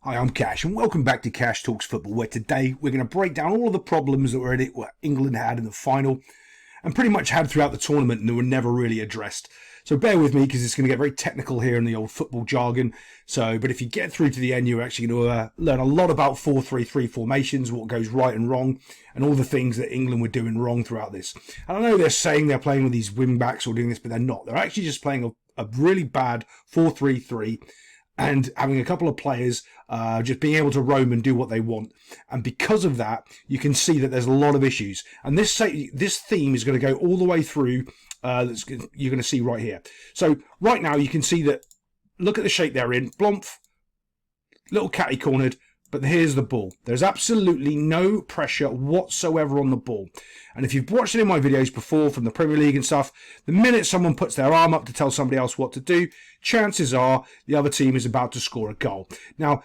Hi, I'm Cash, and welcome back to Cash Talks Football, where today we're going to break down all of the problems that what England had in the final, and pretty much had throughout the tournament, and they were never really addressed. So bear with me, because it's going to get very technical here in the old football jargon. But if you get through to the end, you're actually going to learn a lot about 4-3-3 formations, what goes right and wrong, and all the things that England were doing wrong throughout this. And I know they're saying they're playing with these wing backs or doing this, but they're not. They're actually just playing a really bad 4-3-3. And having a couple of players just being able to roam and do what they want. And because of that, you can see that there's a lot of issues. And this theme is going to go all the way through, you're going to see right here. So right now you can see that, look at the shape they're in, Blomph, little catty cornered, but here's the ball. There's absolutely no pressure whatsoever on the ball. And if you've watched it in my videos before from the Premier League and stuff, the minute someone puts their arm up to tell somebody else what to do, chances are the other team is about to score a goal. Now,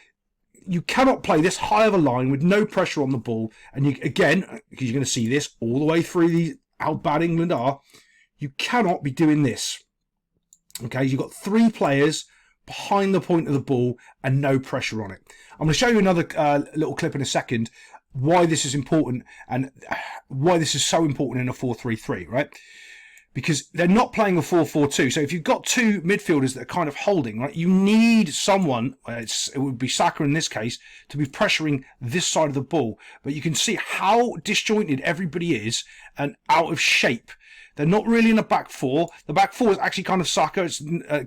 you cannot play this high of a line with no pressure on the ball. And you, again, because you're going to see this all the way through how bad England are, you cannot be doing this. Okay, you've got three players behind the point of the ball and no pressure on it. I'm going to show you another little clip in a second why this is important and why this is so important in a 4-3-3, right? Because they're not playing a 4-4-2. So if you've got two midfielders that are kind of holding, right, you need someone, it would be Saka in this case, to be pressuring this side of the ball. But you can see how disjointed everybody is and out of shape. They're not really in a back four. The back four is actually kind of Saka. It's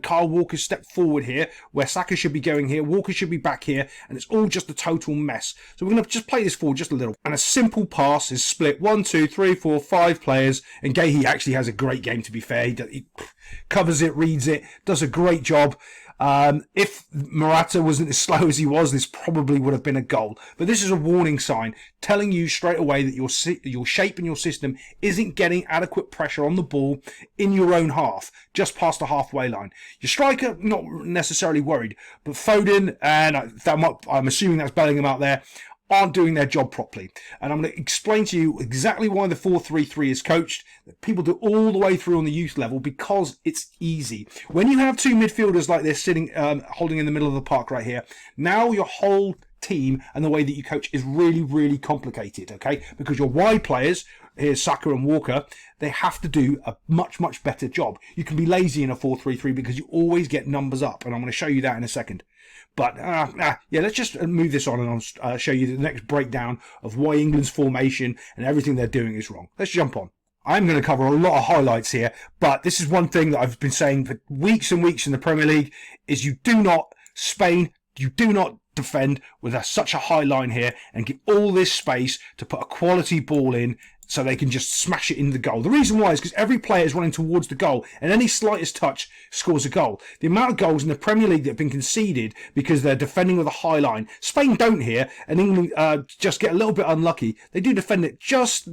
Kyle Walker's stepped forward here, where Saka should be going here. Walker should be back here, and it's all just a total mess. So we're going to just play this forward just a little. And a simple pass is split 1, 2, 3, 4, 5 players. And Gahey actually has a great game, to be fair. He covers it, reads it, does a great job. If Morata wasn't as slow as he was, this probably would have been a goal. But this is a warning sign telling you straight away that your shape and your system isn't getting adequate pressure on the ball in your own half, just past the halfway line. Your striker, not necessarily worried, but Foden, and I'm assuming that's Bellingham out there, aren't doing their job properly. And I'm going to explain to you exactly why the 4-3-3 is coached. People do all the way through on the youth level because it's easy. When you have two midfielders like this sitting, holding in the middle of the park right here, now your whole team and the way that you coach is really, really complicated, okay? Because your wide players, here's Saka and Walker, they have to do a much, much better job. You can be lazy in a 4-3-3 because you always get numbers up, and I'm going to show you that in a second. But, yeah, let's just move this on and I'll show you the next breakdown of why England's formation and everything they're doing is wrong. Let's jump on. I'm going to cover a lot of highlights here, but this is one thing that I've been saying for weeks and weeks in the Premier League is you do not defend with such a high line here and give all this space to put a quality ball in so they can just smash it in the goal. The reason why is because every player is running towards the goal and any slightest touch scores a goal. The amount of goals in the Premier League that have been conceded because they're defending with a high line. Spain don't here, and England just get a little bit unlucky. They do defend it, just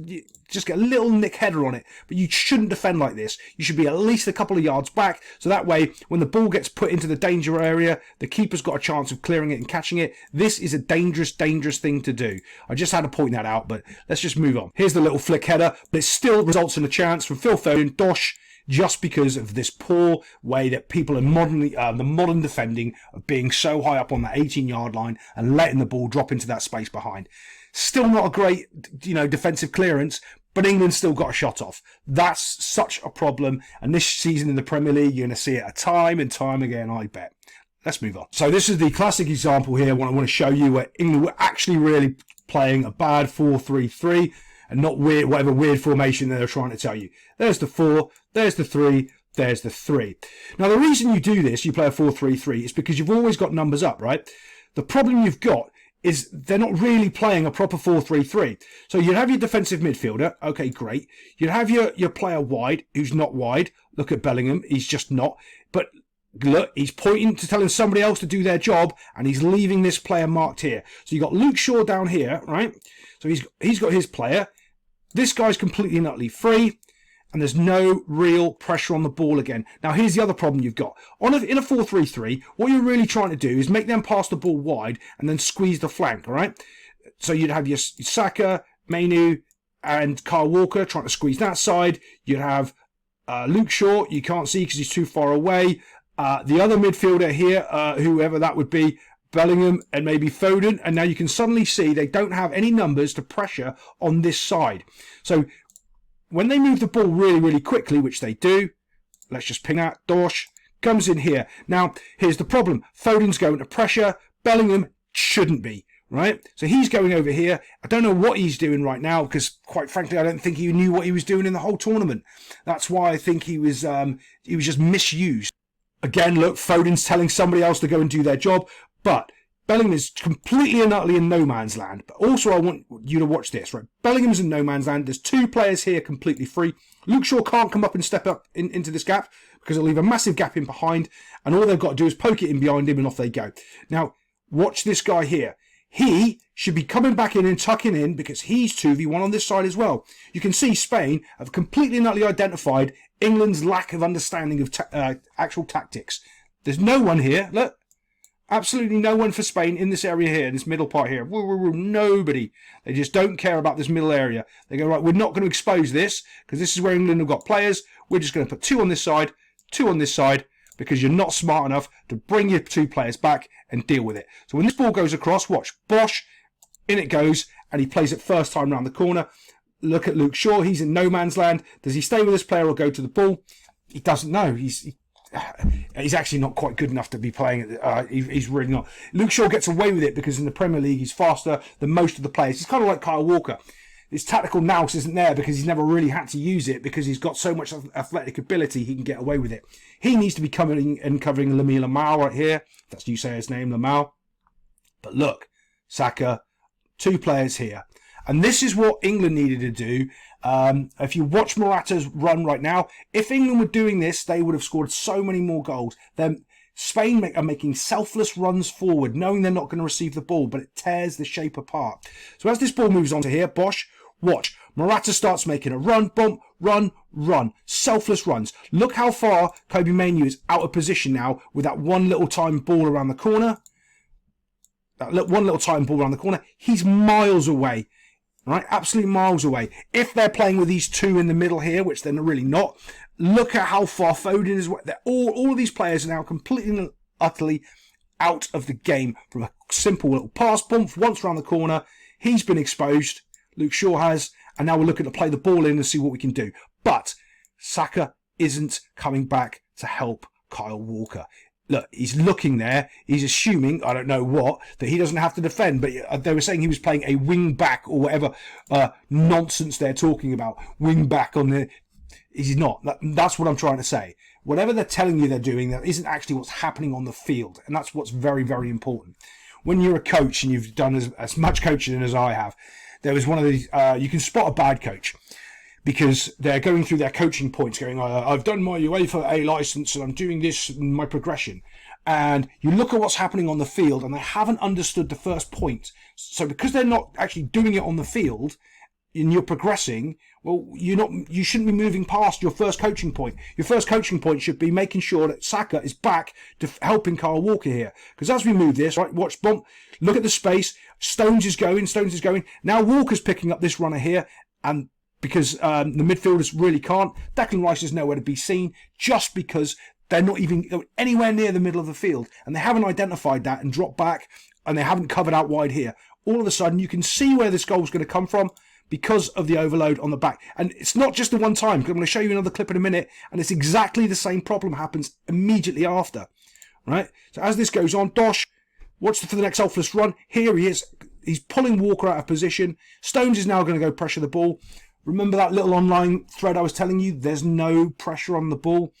get a little nick header on it, but you shouldn't defend like this. You should be at least a couple of yards back, so that way when the ball gets put into the danger area, the keeper's got a chance of clearing it and catching it. This is a dangerous thing to do. I just had to point that out, but let's just move on. Here's the little flick header, but it still results in a chance from Phil Foden, Dosh, just because of this poor way that people are the modern defending of being so high up on that 18-yard line and letting the ball drop into that space behind. Still not a great, defensive clearance, but England still got a shot off. That's such a problem. And this season in the Premier League, you're going to see it time and time again, I bet. Let's move on. So this is the classic example here, what I want to show you, where England were actually really playing a bad 4-3-3 and not whatever weird formation they're trying to tell you. There's the 4, there's the 3, there's the 3. Now, the reason you do this, you play a 4-3-3, is because you've always got numbers up, right? The problem you've got is they're not really playing a proper 4-3-3. So you'd have your defensive midfielder. Okay, great. You'd have your player wide, who's not wide. Look at Bellingham. He's just not. But look, he's pointing to telling somebody else to do their job, and he's leaving this player marked here. So you've got Luke Shaw down here, right? So he's got his player. This guy's completely and utterly free, and there's no real pressure on the ball again. Now, here's the other problem you've got. In a 4-3-3, what you're really trying to do is make them pass the ball wide and then squeeze the flank, all right? So you'd have your Saka, Mainu, and Kyle Walker trying to squeeze that side. You'd have Luke Shaw, you can't see because he's too far away. The other midfielder here, whoever that would be, Bellingham and maybe Foden, and now you can suddenly see they don't have any numbers to pressure on this side. So when they move the ball really, really quickly, which they do, let's just ping out. Dorsch comes in here. Now, here's the problem. Foden's going to pressure. Bellingham shouldn't be, right? So he's going over here. I don't know what he's doing right now because, quite frankly, I don't think he knew what he was doing in the whole tournament. That's why I think he was just misused. Again, look, Foden's telling somebody else to go and do their job. But Bellingham is completely and utterly in no man's land. But also I want you to watch this, right? Bellingham's in no man's land. There's 2 players here completely free. Luke Shaw can't come up and step up into this gap because it'll leave a massive gap in behind. And all they've got to do is poke it in behind him and off they go. Now, watch this guy here. He should be coming back in and tucking in because he's 2v1 on this side as well. You can see Spain have completely and utterly identified England's lack of understanding of actual tactics. There's no one here. Look. Absolutely no one for Spain in this area here, in this middle part here. Nobody. They just don't care about this middle area. They go, right, we're not going to expose this because this is where England have got players. We're just going to put 2 on this side, 2 on this side because you're not smart enough to bring your 2 players back and deal with it. So when this ball goes across, watch, Bosch, in it goes, and he plays it first time round the corner. Look at Luke Shaw. He's in no man's land. Does he stay with this player or go to the ball? He doesn't know. He's actually not quite good enough to be playing. He's really not. Luke Shaw gets away with it because in the Premier League he's faster than most of the players. He's kind of like Kyle Walker. His tactical nous isn't there because he's never really had to use it because he's got so much athletic ability he can get away with it. He needs to be coming and covering Lamine Lamau right here. That's you say his name, Lamau. But look, Saka, 2 players here. And this is what England needed to do. If you watch Morata's run right now, if England were doing this, they would have scored so many more goals. Then Spain are making selfless runs forward, knowing they're not going to receive the ball, but it tears the shape apart. So as this ball moves on to here, Bosch, watch. Morata starts making a run, bump, run, run. Selfless runs. Look how far Kobe Mainoo is out of position now with that one little time ball around the corner. One little time ball around the corner. He's miles away. Right, absolutely miles away. If they're playing with these 2 in the middle here, which they're really not, look at how far Foden is. All of these players are now completely and utterly out of the game from a simple little pass bump once around the corner. He's been exposed. Luke Shaw has, and now we're looking to play the ball in and see what we can do. But Saka isn't coming back to help Kyle Walker. Look, he's looking there. He's assuming, I don't know what, that he doesn't have to defend. But they were saying he was playing a wing back or whatever nonsense they're talking about. Wing back on the... He's not. That's what I'm trying to say. Whatever they're telling you they're doing, that isn't actually what's happening on the field. And that's what's very, very important. When you're a coach and you've done as much coaching as I have, there was one of these... you can spot a bad coach. Because they're going through their coaching points, going, I've done my UEFA A licence and I'm doing this in my progression. And you look at what's happening on the field and they haven't understood the first point. So because they're not actually doing it on the field and you're progressing, well, you shouldn't be moving past your first coaching point. Your first coaching point should be making sure that Saka is back to helping Kyle Walker here. Because as we move this, right, watch, bump, look at the space. Stones is going. Now Walker's picking up this runner here and because the midfielders really can't. Declan Rice is nowhere to be seen just because they're not even anywhere near the middle of the field. And they haven't identified that and dropped back and they haven't covered out wide here. All of a sudden, you can see where this goal is going to come from because of the overload on the back. And it's not just the one time. I'm going to show you another clip in a minute. And it's exactly the same problem happens immediately after. Right? So as this goes on, Dosh, watch for the next selfless run. Here he is. He's pulling Walker out of position. Stones is now going to go pressure the ball. Remember that little online thread I was telling you? There's no pressure on the ball.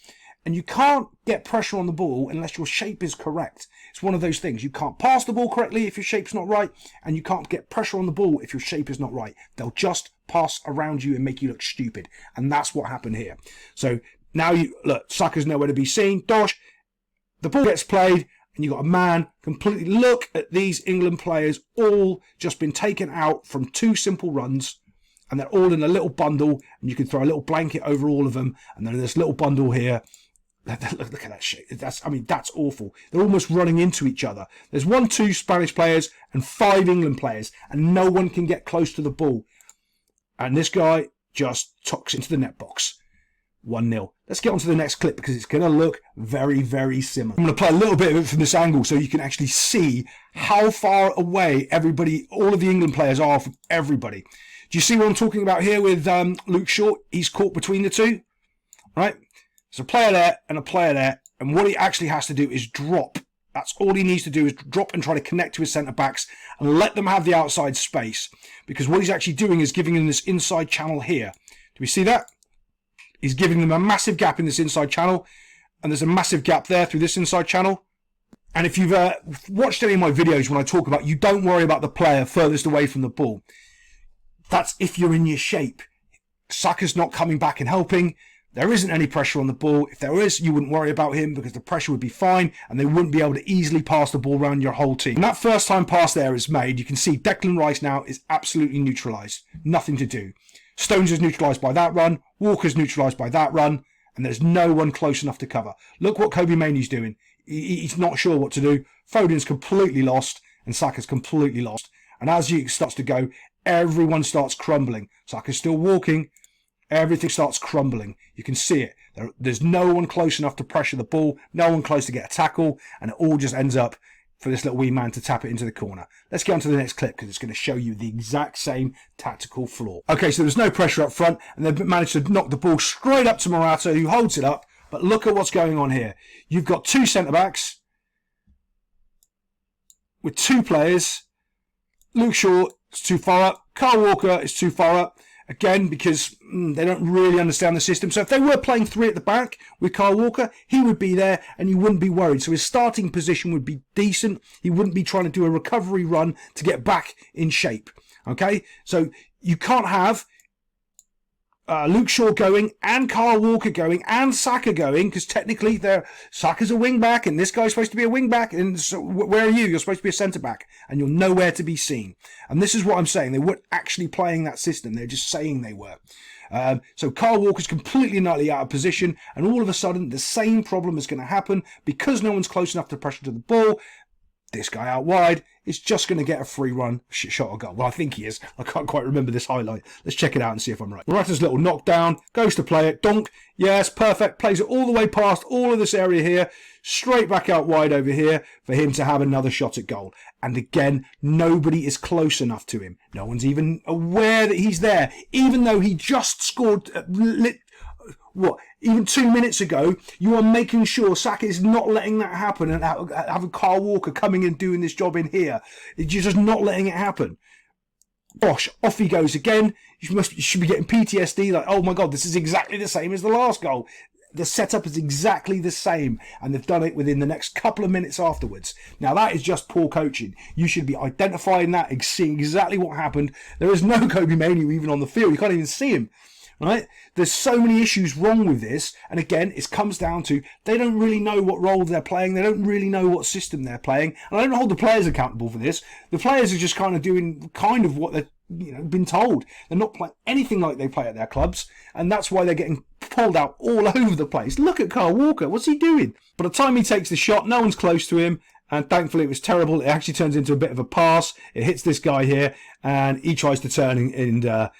And you can't get pressure on the ball unless your shape is correct. It's one of those things. You can't pass the ball correctly if your shape's not right. And you can't get pressure on the ball if your shape is not right. They'll just pass around you and make you look stupid. And that's what happened here. So now look, Saka's nowhere to be seen. Dosh, the ball gets played. And you've got a man completely... Look at these England players all just been taken out from 2 simple runs. And they're all in a little bundle, and you can throw a little blanket over all of them. And then this little bundle here. Look at that shit. That's awful. They're almost running into each other. There's 2 Spanish players and 5 England players, and no one can get close to the ball. And this guy just tucks into the net box. 1-0. Let's get on to the next clip because it's going to look very, very similar. I'm going to play a little bit of it from this angle so you can actually see how far away everybody, all of the England players are from everybody. Do you see what I'm talking about here with Luke Shaw? He's caught between the two, right? There's a player there and a player there, and what he actually has to do is drop. That's all he needs to do is drop and try to connect to his centre-backs and let them have the outside space, because what he's actually doing is giving them this inside channel here. Do we see that? He's giving them a massive gap in this inside channel, and there's a massive gap there through this inside channel. And if you've watched any of my videos when I talk about you don't worry about the player furthest away from the ball, that's if you're in your shape. Saka's not coming back and helping. There isn't any pressure on the ball. If there is, you wouldn't worry about him because the pressure would be fine and they wouldn't be able to easily pass the ball around your whole team. When that first time pass there is made, you can see Declan Rice now is absolutely neutralised. Nothing to do. Stones is neutralised by that run. Walker's neutralised by that run. And there's no one close enough to cover. Look what Kobe Mainoo's doing. He's not sure what to do. Foden's completely lost. And Saka's completely lost. And as he starts to go, everyone starts crumbling. Saka's still walking. Everything starts crumbling. You can see it. There's no one close enough to pressure the ball. No one close to get a tackle. And it all just ends up for this little wee man to tap it into the corner. Let's get on to the next clip because it's going to show you the exact same tactical flaw. Okay, so there's no pressure up front and they've managed to knock the ball straight up to Morata, who holds it up. But look at what's going on here. You've got two centre-backs with two players. Luke Shaw is too far up. Kyle Walker is too far up. Again, because they don't really understand the system. So if they were playing three at the back with Kyle Walker, he would be there and you wouldn't be worried. So his starting position would be decent. He wouldn't be trying to do a recovery run to get back in shape. Okay? So you can't have Luke Shaw going and Kyle Walker going and Saka going, because technically Saka's a wing back and this guy's supposed to be a wing back, and so where are you? You're supposed to be a centre back and you're nowhere to be seen. And this is what I'm saying. They weren't actually playing that system. They're just saying they were. So Kyle Walker's completely and utterly out of position, and all of a sudden the same problem is going to happen because no one's close enough to pressure to the ball. This guy out wide is just going to get a free run shot or goal. Well, I think he is. I can't quite remember this highlight. Let's check it out and see if I'm right. Morata's little knockdown, goes to play it. Donk, yes, perfect. Plays it all the way past all of this area here, straight back out wide over here for him to have another shot at goal. And again, nobody is close enough to him. No one's even aware that he's there, even though he just scored even 2 minutes ago. You are making sure Saka is not letting that happen and having Kyle Walker coming and doing this job in here. You're just not letting it happen. Gosh, off he goes again. You should be getting PTSD, like, oh my God, this is exactly the same as the last goal. The setup is exactly the same, and they've done it within the next couple of minutes afterwards. Now, that is just poor coaching. You should be identifying that and seeing exactly what happened. There is no Kobe Mainoo even on the field. You can't even see him. Right? There's so many issues wrong with this, and again, it comes down to they don't really know what role they're playing. They don't really know what system they're playing, and I don't hold the players accountable for this. The players are just kind of doing what they've been told. They're not playing anything like they play at their clubs, and that's why they're getting pulled out all over the place. Look at Kyle Walker. What's he doing? By the time he takes the shot, no one's close to him. And thankfully it was terrible. It actually turns into a bit of a pass. It hits this guy here, and he tries to turn and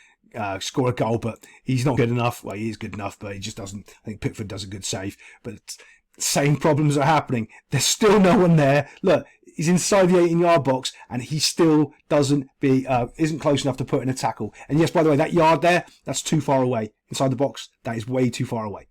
score a goal, but he's not good enough. Well, he is good enough, but he just doesn't. I think Pickford does a good save, but same problems are happening. There's still no one there. Look, he's inside the 18-yard box, and he still isn't close enough to put in a tackle. And yes, by the way, that yard there, that's too far away. Inside the box, that is way too far away.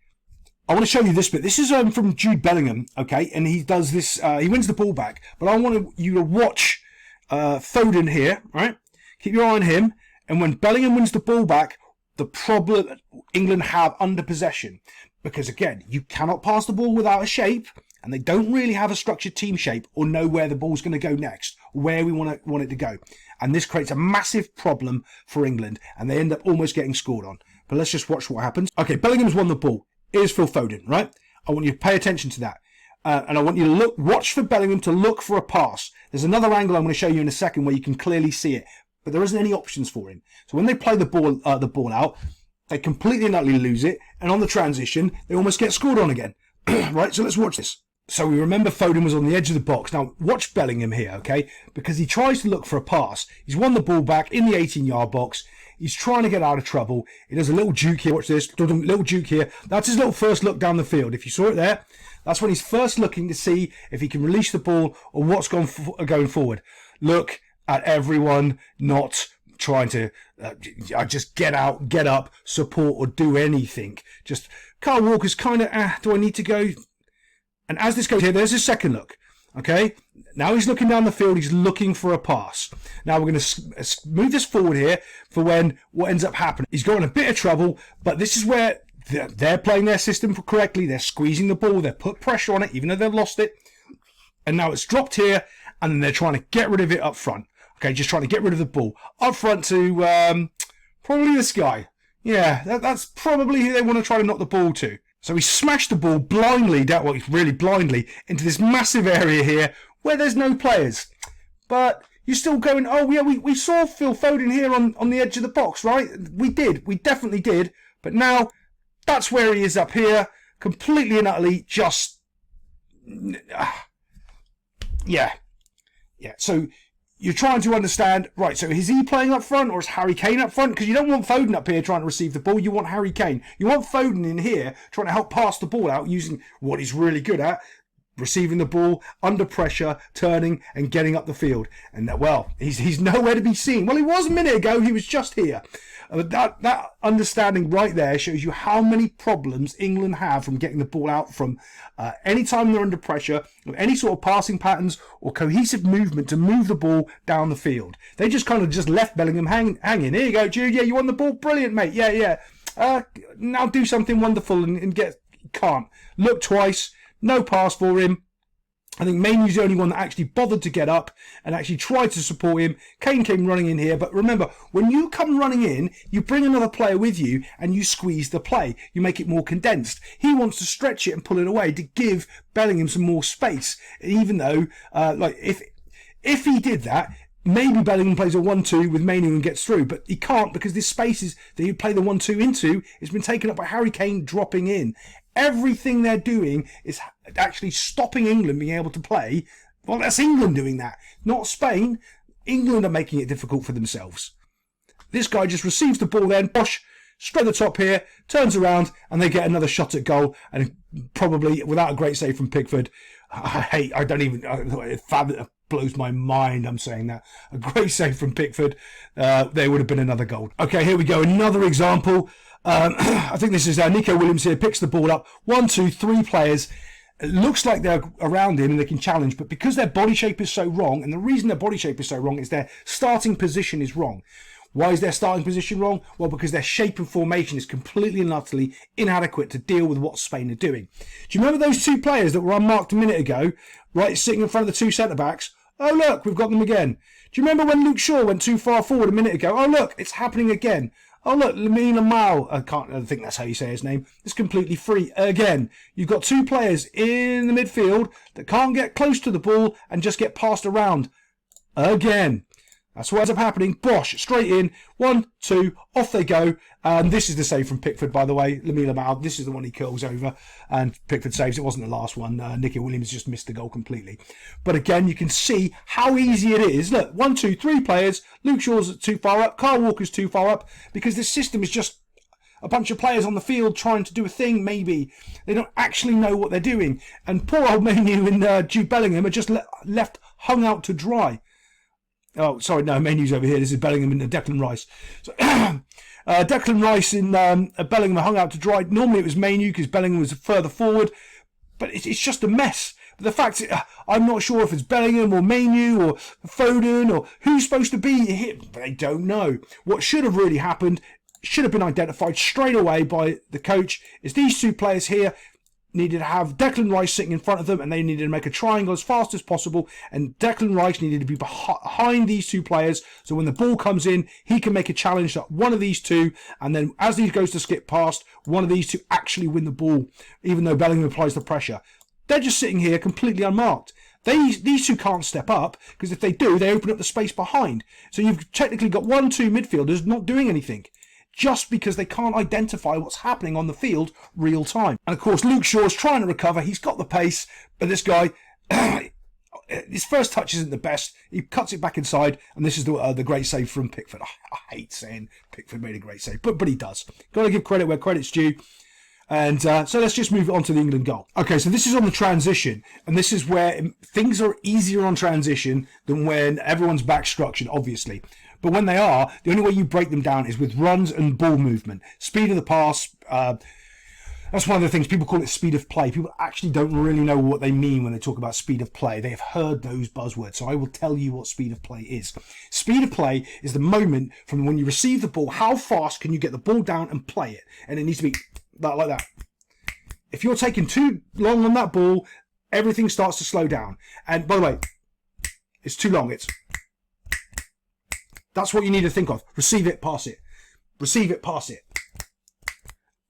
I want to show you this bit. This is from Jude Bellingham, okay? And he does this. He wins the ball back, but I want you to watch Foden here, right? Keep your eye on him. And when Bellingham wins the ball back, the problem England have under possession, because again, you cannot pass the ball without a shape, and they don't really have a structured team shape or know where the ball's going to go next, where we want it to go. And this creates a massive problem for England, and they end up almost getting scored on. But let's just watch what happens. Okay, Bellingham's won the ball. Here's Phil Foden, right? I want you to pay attention to that. And I want you to watch for Bellingham to look for a pass. There's another angle I'm going to show you in a second where you can clearly see it. But there isn't any options for him. So when they play the ball out, they completely and utterly lose it. And on the transition, they almost get scored on again. Right, so let's watch this. So we remember Foden was on the edge of the box. Now, watch Bellingham here, okay? Because he tries to look for a pass. He's won the ball back in the 18-yard box. He's trying to get out of trouble. He does a little juke here. Watch this. Little juke here. That's his little first look down the field. If you saw it there, that's when he's first looking to see if he can release the ball or what's going forward. Look at everyone not trying to just get out, get up, support, or do anything. Just Carl Walker's kind of, do I need to go? And as this goes here, there's his second look. Okay, now he's looking down the field. He's looking for a pass. Now we're going to move this forward here for when what ends up happening. He's got in a bit of trouble, but this is where they're playing their system correctly. They're squeezing the ball. They've put pressure on it, even though they've lost it. And now it's dropped here, and then they're trying to get rid of it up front. Okay, just trying to get rid of the ball. Up front to probably this guy. Yeah, that's probably who they want to try to knock the ball to. So he smashed the ball blindly, really blindly, into this massive area here where there's no players. But you're still going, oh yeah, we saw Phil Foden here on the edge of the box, right? We definitely did. But now, that's where he is up here, completely and utterly just... Yeah. So you're trying to understand, right, so is he playing up front or is Harry Kane up front? Because you don't want Foden up here trying to receive the ball. You want Harry Kane. You want Foden in here trying to help pass the ball out using what he's really good at, receiving the ball, under pressure, turning and getting up the field. And, well, he's nowhere to be seen. Well, he was a minute ago. He was just here. That understanding right there shows you how many problems England have from getting the ball out from any time they're under pressure, or any sort of passing patterns or cohesive movement to move the ball down the field. They just kind of just left Bellingham hanging. Here you go, Jude. Yeah, you won the ball. Brilliant, mate. Yeah. Now do something wonderful and get... Can't. Look twice. No pass for him. I think Mainoo's the only one that actually bothered to get up and actually tried to support him. Kane came running in here. But remember, when you come running in, you bring another player with you and you squeeze the play. You make it more condensed. He wants to stretch it and pull it away to give Bellingham some more space. Even though, if he did that, maybe Bellingham plays a 1-2 with Mainoo and gets through. But he can't because this spaces that you play the 1-2 into has been taken up by Harry Kane dropping in. Everything they're doing is actually stopping England being able to play. Well, that's England doing that, not Spain. England are making it difficult for themselves. This guy just receives the ball then, bosh, straight at the top here, turns around, and they get another shot at goal, and probably without a great save from Pickford. It blows my mind I'm saying that. A great save from Pickford. There would have been another goal. Okay, here we go. Another example. I think this is Nico Williams here, picks the ball up. 1, 2, 3 players. It looks like they're around him and they can challenge, but because their body shape is so wrong, and the reason their body shape is so wrong is their starting position is wrong. Why is their starting position wrong? Well, because their shape and formation is completely and utterly inadequate to deal with what Spain are doing. Do you remember those two players that were unmarked a minute ago, right, sitting in front of the two centre-backs? Oh, look, we've got them again. Do you remember when Luke Shaw went too far forward a minute ago? Oh, look, it's happening again. Oh, look, Lamine Yamal, I think that's how you say his name, is completely free again. You've got two players in the midfield that can't get close to the ball and just get passed around again. That's what ends up happening. Bosh, straight in. 1, 2, off they go. And this is the save from Pickford, by the way. Lamine Yamal, this is the one he curls over. And Pickford saves. It wasn't the last one. Nicky Williams just missed the goal completely. But again, you can see how easy it is. Look, 1, 2, 3 players. Luke Shaw's too far up. Kyle Walker's too far up. Because this system is just a bunch of players on the field trying to do a thing, maybe. They don't actually know what they're doing. And poor old Mainoo and Jude Bellingham are just left hung out to dry. Oh, sorry, no, Mainoo's over here. This is Bellingham and Declan Rice. So, Declan Rice and Bellingham are hung out to dry. Normally it was Mainoo because Bellingham was further forward. But it's just a mess. But the fact is, I'm not sure if it's Bellingham or Mainoo or Foden or who's supposed to be here. They don't know. What should have really happened, should have been identified straight away by the coach, is these two players here needed to have Declan Rice sitting in front of them, and they needed to make a triangle as fast as possible, and Declan Rice needed to be behind these two players, so when the ball comes in, he can make a challenge that one of these two, and then as he goes to skip past, one of these two actually win the ball, even though Bellingham applies the pressure. They're just sitting here completely unmarked. These two can't step up, because if they do, they open up the space behind. So you've technically got 1, 2 midfielders not doing anything, just because they can't identify what's happening on the field real time. And of course, Luke Shaw's trying to recover. He's got the pace, but this guy, his first touch isn't the best. He cuts it back inside, and this is the great save from Pickford. I hate saying Pickford made a great save, but he does. Got to give credit where credit's due. And so let's just move on to the England goal. Okay, so this is on the transition, and this is where things are easier on transition than when everyone's back structured, obviously. But when they are, the only way you break them down is with runs and ball movement. Speed of the pass, that's one of the things. People call it speed of play. People actually don't really know what they mean when they talk about speed of play. They have heard those buzzwords, so I will tell you what speed of play is. Speed of play is the moment from when you receive the ball, how fast can you get the ball down and play it? And it needs to be like that. If you're taking too long on that ball, everything starts to slow down. And by the way, it's too long. That's what you need to think of. Receive it, pass it. Receive it, pass it.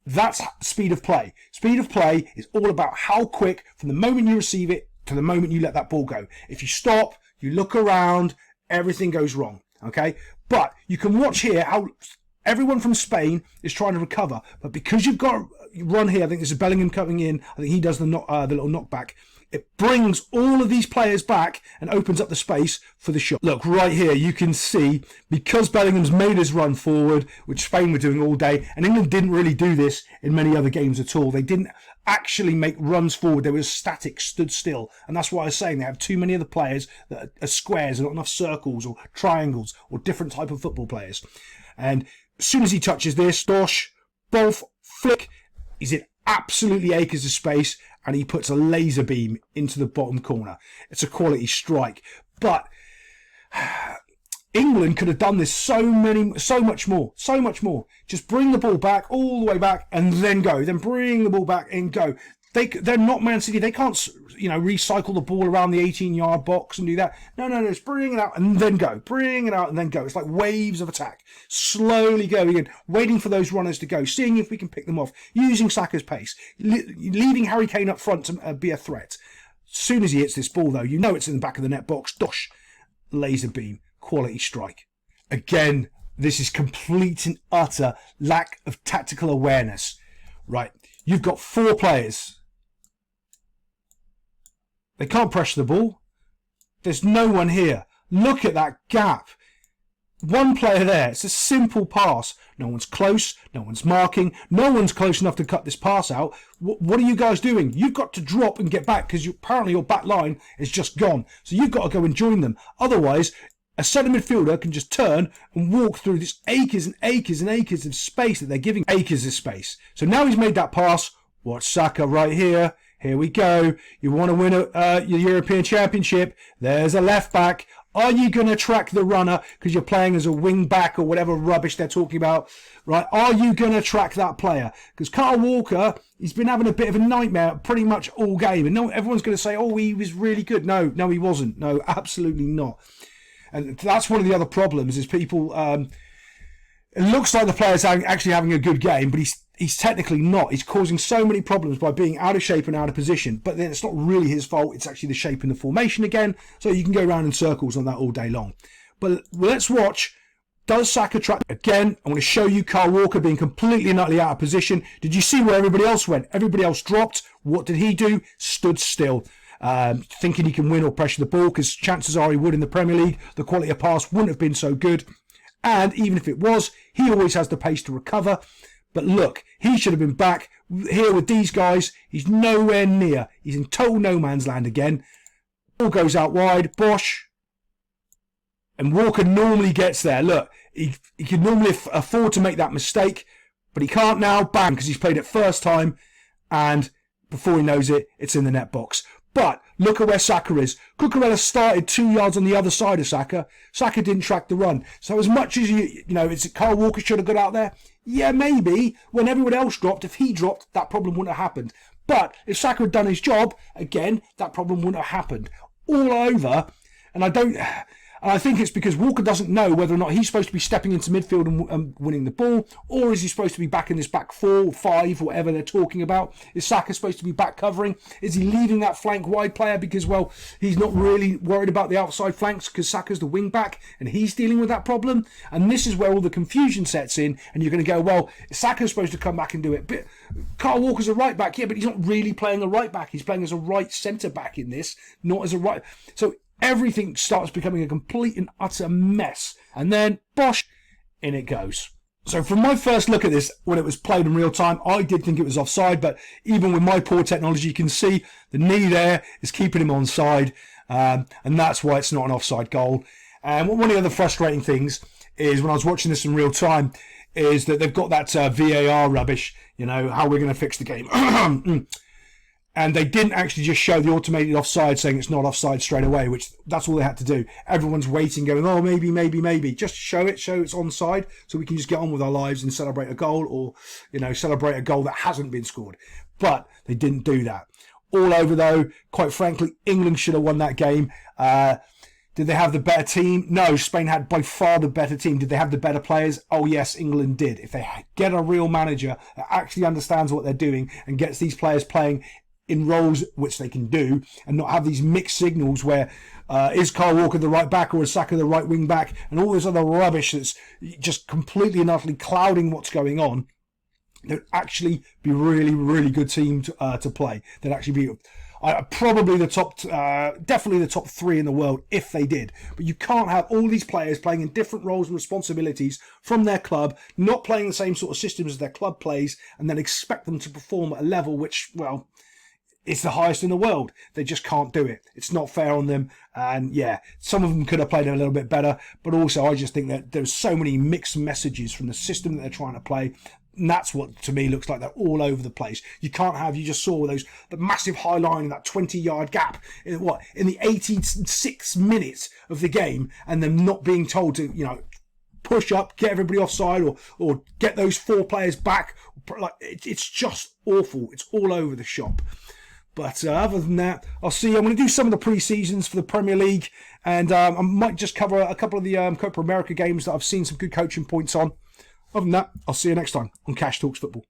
That's speed of play. Speed of play is all about how quick from the moment you receive it to the moment you let that ball go. If you stop, you look around, everything goes wrong. Okay? But you can watch here how everyone from Spain is trying to recover. But because you've got a run here, I think this is Bellingham coming in. I think he does the little knockback. It brings all of these players back and opens up the space for the shot. Look, right here, you can see, because Bellingham's made us run forward, which Spain were doing all day, and England didn't really do this in many other games at all. They didn't actually make runs forward. They were static, stood still. And that's what I was saying. They have too many of the players that are squares and not enough circles or triangles or different type of football players. And as soon as he touches this, dosh, both, flick, he's in absolutely acres of space, and he puts a laser beam into the bottom corner. It's a quality strike. But England could have done this so much more. Just bring the ball back, all the way back, and then go. Then bring the ball back and go. They're not Man City. They can't, recycle the ball around the 18-yard box and do that. No, just bring it out and then go. Bring it out and then go. It's like waves of attack. Slowly going in, waiting for those runners to go, seeing if we can pick them off, using Saka's pace, leaving Harry Kane up front to be a threat. As soon as he hits this ball, though, you know it's in the back of the net box. Dosh, laser beam, quality strike. Again, this is complete and utter lack of tactical awareness. Right, you've got 4 players. They can't pressure the ball. There's no one here. Look at that gap. One player there. It's a simple pass. No one's close. No one's marking. No one's close enough to cut this pass out. What are you guys doing? You've got to drop and get back because apparently your back line is just gone. So you've got to go and join them. Otherwise, a centre midfielder can just turn and walk through this acres and acres and acres of space that they're giving. Acres of space. So now he's made that pass. Watch Saka right here. Here we go. You want to win your European Championship. There's a left back. Are you going to track the runner because you're playing as a wing back or whatever rubbish they're talking about? Right? Are you going to track that player? Because Kyle Walker, he's been having a bit of a nightmare pretty much all game. And everyone's going to say, oh, he was really good. No, he wasn't. No, absolutely not. And that's one of the other problems is people... it looks like the player's actually having a good game, but he's technically not. He's causing so many problems by being out of shape and out of position. But then it's not really his fault. It's actually the shape in the formation again. So you can go around in circles on that all day long. But let's watch. Does Saka track? Again, I want to show you Kyle Walker being completely and utterly out of position. Did you see where everybody else went? Everybody else dropped. What did he do? Stood still. Thinking he can win or pressure the ball, because chances are he would in the Premier League. The quality of pass wouldn't have been so good. And even if it was, he always has the pace to recover. But look, he should have been back here with these guys. He's nowhere near. He's in total no man's land again. Ball goes out wide. Bosh. And Walker normally gets there. Look, he can normally afford to make that mistake. But he can't now. Bang, because he's played it first time. And before he knows it, it's in the net box. But look at where Saka is. Cucurella started 2 yards on the other side of Saka. Saka didn't track the run. So as much as it's Kyle Walker should have got out there. Yeah, maybe when everyone else dropped, if he dropped, that problem wouldn't have happened. But if Saka had done his job, again, that problem wouldn't have happened. All over, and I And I think it's because Walker doesn't know whether or not he's supposed to be stepping into midfield and winning the ball, or is he supposed to be back in this back 4 or 5, whatever they're talking about. Is Saka supposed to be back covering? Is he leaving that flank wide player because, well, he's not really worried about the outside flanks because Saka's the wing back and he's dealing with that problem? And this is where all the confusion sets in, and you're going to go, well, Saka's supposed to come back and do it, but Kyle Walker's a right back, yeah, but he's not really playing a right back. He's playing as a right centre back in this, not as a right. So everything starts becoming a complete and utter mess. And then, bosh, in it goes. So from my first look at this, when it was played in real time, I did think it was offside. But even with my poor technology, you can see the knee there is keeping him onside. And that's why it's not an offside goal. And one of the other frustrating things is when I was watching this in real time is that they've got that VAR rubbish, you know, how we're going to fix the game. And they didn't actually just show the automated offside saying it's not offside straight away, which that's all they had to do. Everyone's waiting, going, oh, maybe. Just show it's onside so we can just get on with our lives and celebrate a goal, or, you know, celebrate a goal that hasn't been scored. But they didn't do that. All over, though, quite frankly, England should have won that game. Did they have the better team? No, Spain had by far the better team. Did they have the better players? Oh, yes, England did. If they get a real manager that actually understands what they're doing and gets these players playing in roles which they can do, and not have these mixed signals where is Kyle Walker the right back or is Saka the right wing back, and all this other rubbish that's just completely and utterly clouding what's going on, they'd actually be really, really good team to play. They'd actually be probably the top, definitely the top 3 in the world if they did. But you can't have all these players playing in different roles and responsibilities from their club, not playing the same sort of systems as their club plays, and then expect them to perform at a level which, well, it's the highest in the world. They just can't do it. It's not fair on them. And yeah, some of them could have played a little bit better. But also, I just think that there's so many mixed messages from the system that they're trying to play. And that's what, to me, looks like they're all over the place. You can't have, you just saw the massive high line, that 20-yard gap in the 86 minutes of the game, and them not being told to, you know, push up, get everybody offside, or get those 4 players back. Like, it's just awful. It's all over the shop. But other than that, I'm going to do some of the pre-seasons for the Premier League, and I might just cover a couple of the Copa America games that I've seen some good coaching points on. Other than that, I'll see you next time on Cash Talks Football.